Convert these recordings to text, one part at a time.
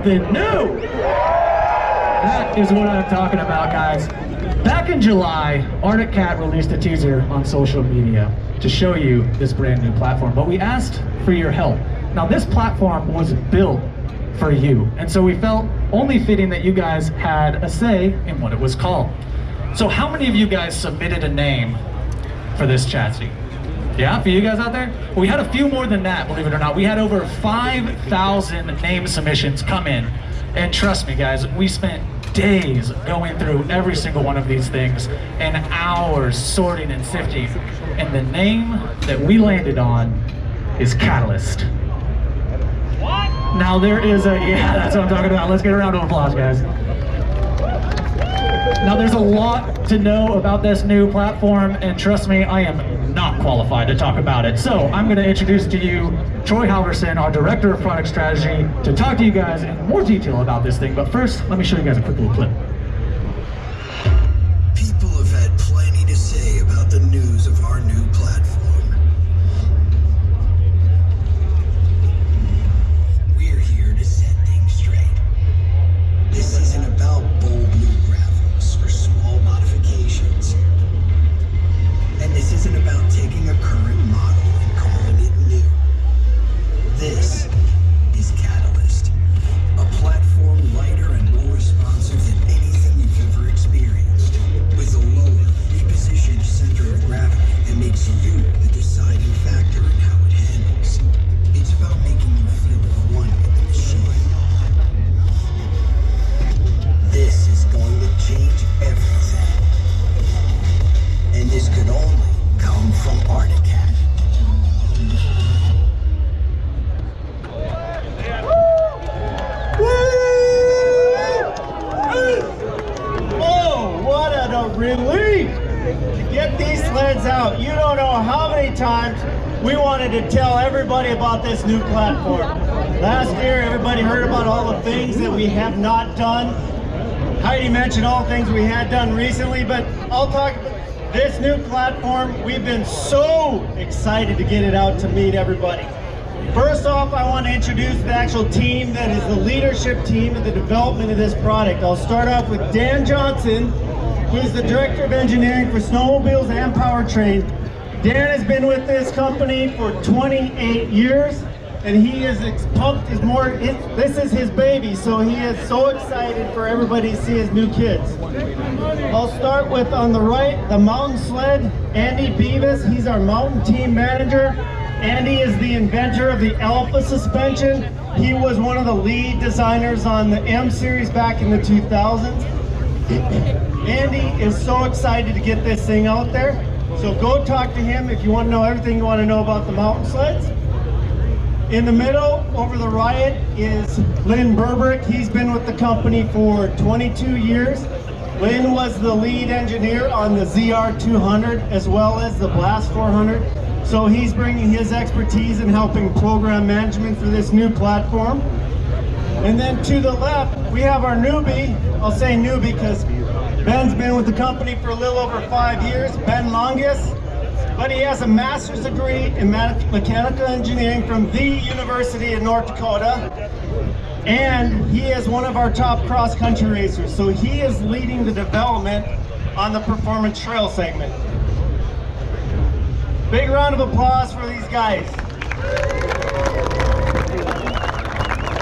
something new. That is what I'm talking about, guys. Back in July, Arctic Cat released a teaser on social media to show you this brand new platform, but we asked for your help. Now, this platform was built for you, and so we felt only fitting that you guys had a say in what it was called. So how many of you guys submitted a name for this chassis? Yeah, for you guys out there? Well, we had a few more than that, believe it or not. We had over 5,000 name submissions come in, and trust me, guys, we spent days going through every single one of these things and hours sorting and sifting, and the name that we landed on is Catalyst. What? Now there is a, yeah, that's what I'm talking about. Let's get a round of applause, guys. Now there's a lot to know about this new platform, and trust me, I am not qualified to talk about it. So I'm going to introduce to you Troy Halverson, our Director of Product Strategy, to talk to you guys in more detail about this thing. But first, let me show you guys a quick little clip. People have had plenty to say about the news of our new platform. We're here to set things straight. This isn't about bold new graphics or small modifications. And this isn't about taking a current model and calling it new. This is Catalyst, a platform lighter and more responsive than anything you've ever experienced, with a lower, repositioned center of gravity that makes you the deciding factor in how it handles. It's about making you feel at one with the machine. This is going to change everything. And this could only come from Arctic Cat. Oh, what a relief to get these sleds out. You don't know how many times we wanted to tell everybody about this new platform. Last year, everybody heard about all the things that we have not done. Heidi mentioned all the things we had done recently, but I'll talk about this new platform. We've been so excited to get it out to meet everybody. First off, I want to introduce the actual team that is the leadership team of the development of this product. I'll start off with Dan Johnson, who is the Director of Engineering for Snowmobiles and Powertrain. Dan has been with this company for 28 years, and he is pumped. This is his baby, so he is so excited for everybody to see his new kids. I'll start with, on the right, the mountain sled, Andy Beavis. He's our mountain team manager. Andy is the inventor of the Alpha suspension. He was one of the lead designers on the M series back in the 2000s. Andy is so excited to get this thing out there. So go talk to him if you want to know everything you want to know about the mountain sleds. In the middle, over the right, is Lynn Burbrick. He's been with the company for 22 years. Lynn was the lead engineer on the ZR200 as well as the Blast 400. So he's bringing his expertise in helping program management for this new platform. And then to the left, we have our newbie. I'll say newbie because Ben's been with the company for a little over 5 years, Ben Longus. But he has a master's degree in mechanical engineering from the University of North Dakota. And he is one of our top cross-country racers. So he is leading the development on the performance trail segment. Big round of applause for these guys.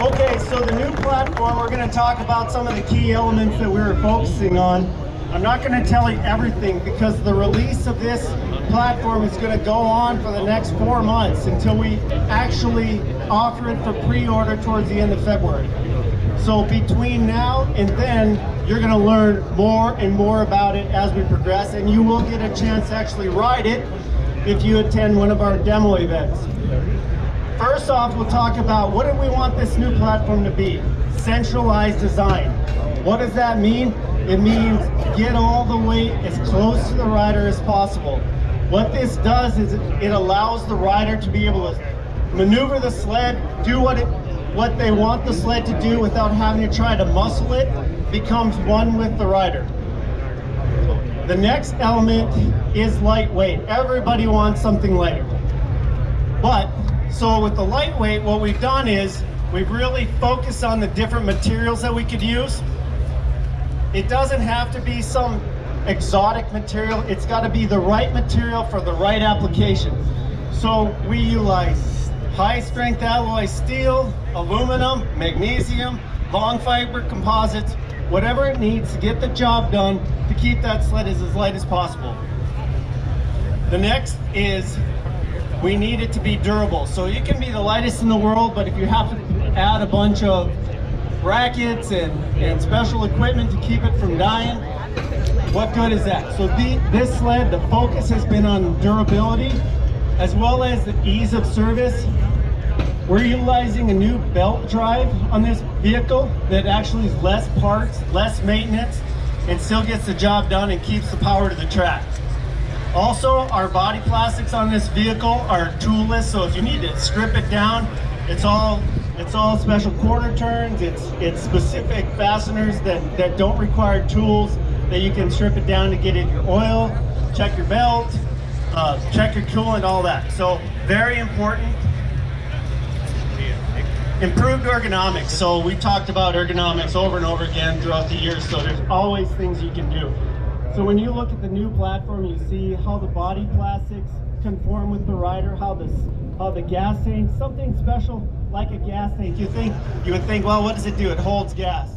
Okay, so the new platform, we're going to talk about some of the key elements that we were focusing on. I'm not going to tell you everything because the release of this platform is going to go on for the next 4 months until we actually offer it for pre-order towards the end of February. So between now and then, you're going to learn more and more about it as we progress, and you will get a chance to actually ride it if you attend one of our demo events. First off, we'll talk about what do we want this new platform to be? Centralized design. What does that mean? It means get all the weight as close to the rider as possible. What this does is it allows the rider to be able to maneuver the sled, do what they want the sled to do without having to try to muscle it, becomes one with the rider. The next element is lightweight. Everybody wants something lighter. So with the lightweight, what we've done is We've really focused on the different materials that we could use. It doesn't have to be some exotic material. It's got to be the right material for the right application. So we utilize high strength alloy steel, aluminum, magnesium, long fiber composites, whatever it needs to get the job done to keep that sled as light as possible. The next is we need it to be durable. So you can be the lightest in the world, but if you have to add a bunch of brackets and special equipment to keep it from dying, what good is that? So this sled, the focus has been on durability as well as the ease of service. We're utilizing a new belt drive on this vehicle that actually is less parts, less maintenance, and still gets the job done and keeps the power to the track. Also, our body plastics on this vehicle are toolless, so if you need to strip it down, it's all special quarter turns. It's specific fasteners that don't require tools, that you can strip it down to get in your oil, check your belt, check your coolant, all that. So very important. Improved ergonomics. So we talked about ergonomics over and over again throughout the years, so there's always things you can do. So when you look at the new platform, you see how the body plastics conform with the rider, how the gas tank, something special like a gas tank. You would think, well, what does it do? It holds gas.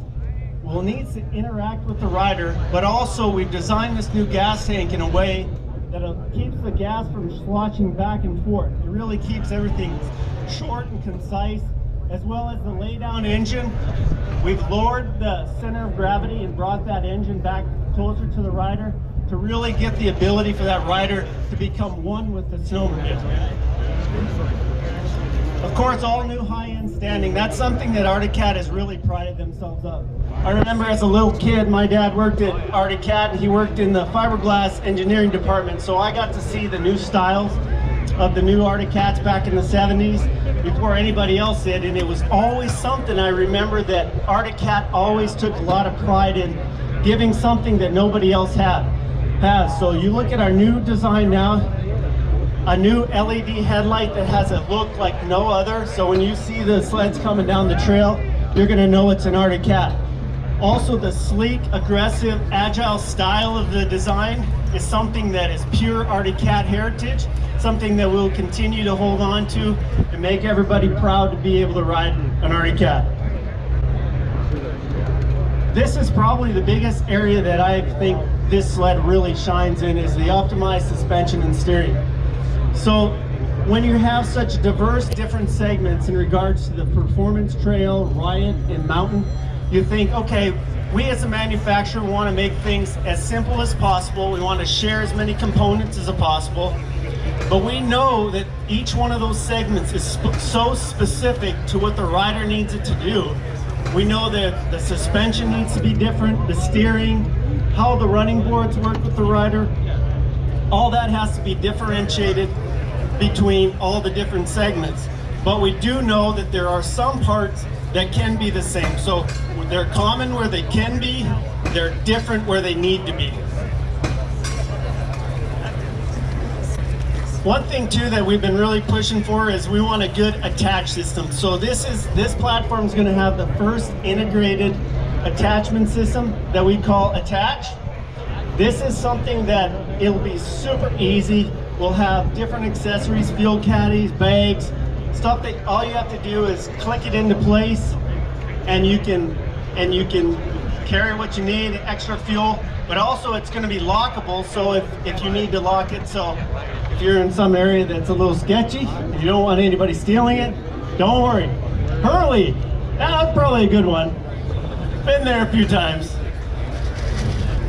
Well, it needs to interact with the rider, but also we've designed this new gas tank in a way that keeps the gas from sloshing back and forth. It really keeps everything short and concise, as well as the lay-down engine. We've lowered the center of gravity and brought that engine back closer to the rider to really get the ability for that rider to become one with the snowmobile. Of course, all new high-end standing. That's something that Arctic Cat has really prided themselves up. I remember as a little kid, my dad worked at Arctic Cat, and he worked in the fiberglass engineering department, so I got to see the new styles of the new Arctic Cats back in the 70s before anybody else did, and it was always something I remember that Arctic Cat always took a lot of pride in giving something that nobody else has. So you look at our new design now, a new LED headlight that has a look like no other. So when you see the sleds coming down the trail, you're gonna know it's an Arctic Cat. Also, the sleek, aggressive, agile style of the design is something that is pure Arctic Cat heritage, something that we'll continue to hold on to and make everybody proud to be able to ride an Arctic Cat. This is probably the biggest area that I think this sled really shines in, is the optimized suspension and steering. So when you have such diverse different segments in regards to the performance trail, riot, and mountain, you think, okay, we as a manufacturer want to make things as simple as possible. We want to share as many components as possible. But we know that each one of those segments is so specific to what the rider needs it to do. We know that the suspension needs to be different, the steering, how the running boards work with the rider. All that has to be differentiated between all the different segments. But we do know that there are some parts that can be the same. So they're common where they can be, they're different where they need to be. One thing too that we've been really pushing for is we want a good attach system. So this platform is going to have the first integrated attachment system that we call Attach. This is something that it'll be super easy. We'll have different accessories, fuel caddies, bags, stuff that all you have to do is click it into place, and you can carry what you need, extra fuel. But also it's going to be lockable, so if you need to lock it, so if you're in some area that's a little sketchy, if you don't want anybody stealing it, don't worry. Hurley, that's probably a good one. Been there a few times.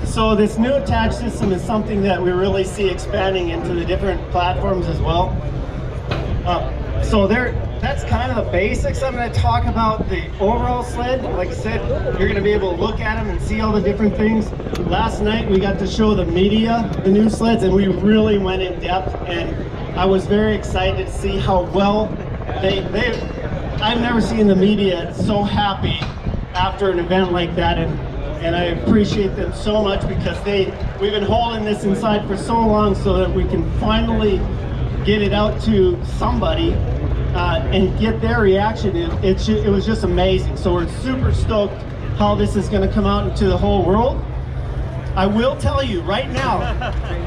So this new attach system is something that we really see expanding into the different platforms as well. So that's kind of the basics. I'm going to talk about the overall sled. Like I said, you're going to be able to look at them and see all the different things. Last night we got to show the media, the new sleds, and we really went in depth, and I was very excited to see how well I've never seen the media so happy after an event like that, and I appreciate them so much because we've been holding this inside for so long so that we can finally get it out to somebody and get their reaction. It was just amazing. So we're super stoked how this is going to come out into the whole world. I will tell you right now,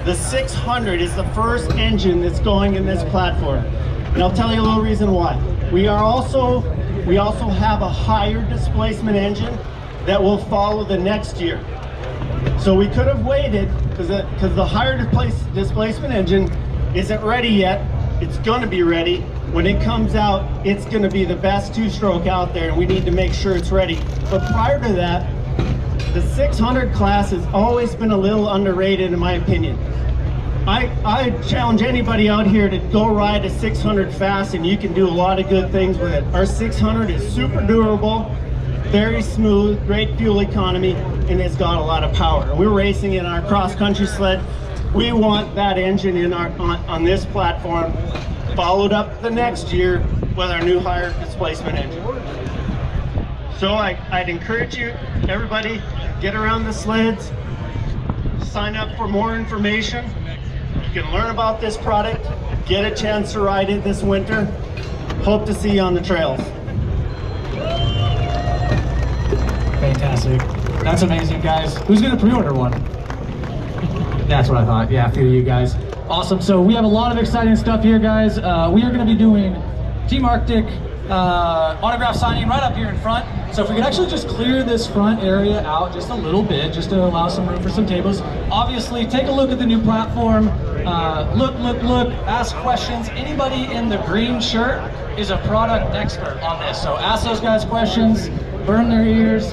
the 600 is the first engine that's going in this platform. And I'll tell you a little reason why. We also have a higher displacement engine that will follow the next year. So we could have waited because the higher displacement engine isn't ready yet. It's going to be ready. When it comes out, it's going to be the best two-stroke out there, and we need to make sure it's ready. But prior to that, the 600 class has always been a little underrated in my opinion. I challenge anybody out here to go ride a 600 fast, and you can do a lot of good things with it. Our 600 is super durable, very smooth, great fuel economy, and it's got a lot of power. We're racing in our cross-country sled. We want that engine in on this platform, followed up the next year with our new higher displacement engine. So I'd encourage you, everybody, get around the sleds, sign up for more information. You can learn about this product, get a chance to ride it this winter. Hope to see you on the trails. Fantastic. That's amazing, guys. Who's going to pre-order one? That's what I thought. Yeah, a few of you guys. Awesome. So we have a lot of exciting stuff here, guys. We are going to be doing Team Arctic autograph signing right up here in front. So if we could actually just clear this front area out just a little bit, just to allow some room for some tables. Obviously, take a look at the new platform. Look, ask questions. Anybody in the green shirt is a product expert on this. So ask those guys questions, burn their ears.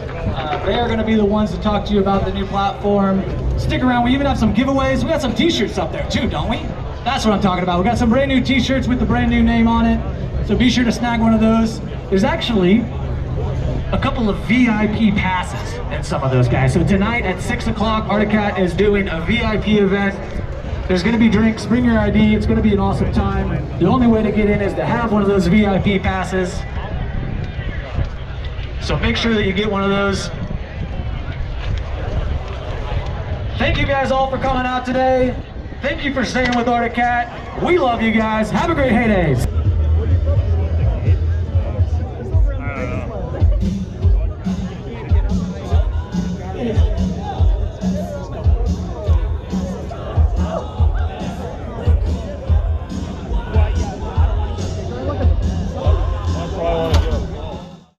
They are going to be the ones to talk to you about the new platform. Stick around. We even have some giveaways. We got some t-shirts up there too, don't we? That's what I'm talking about. We got some brand new t-shirts with the brand new name on it. So be sure to snag one of those. There's actually a couple of VIP passes in some of those, guys. So tonight at 6 o'clock, Arctic Cat is doing a VIP event. There's going to be drinks. Bring your ID. It's going to be an awesome time. The only way to get in is to have one of those VIP passes. So make sure that you get one of those. Thank you guys all for coming out today. Thank you for staying with Arctic Cat. We love you guys. Have a great HayDays.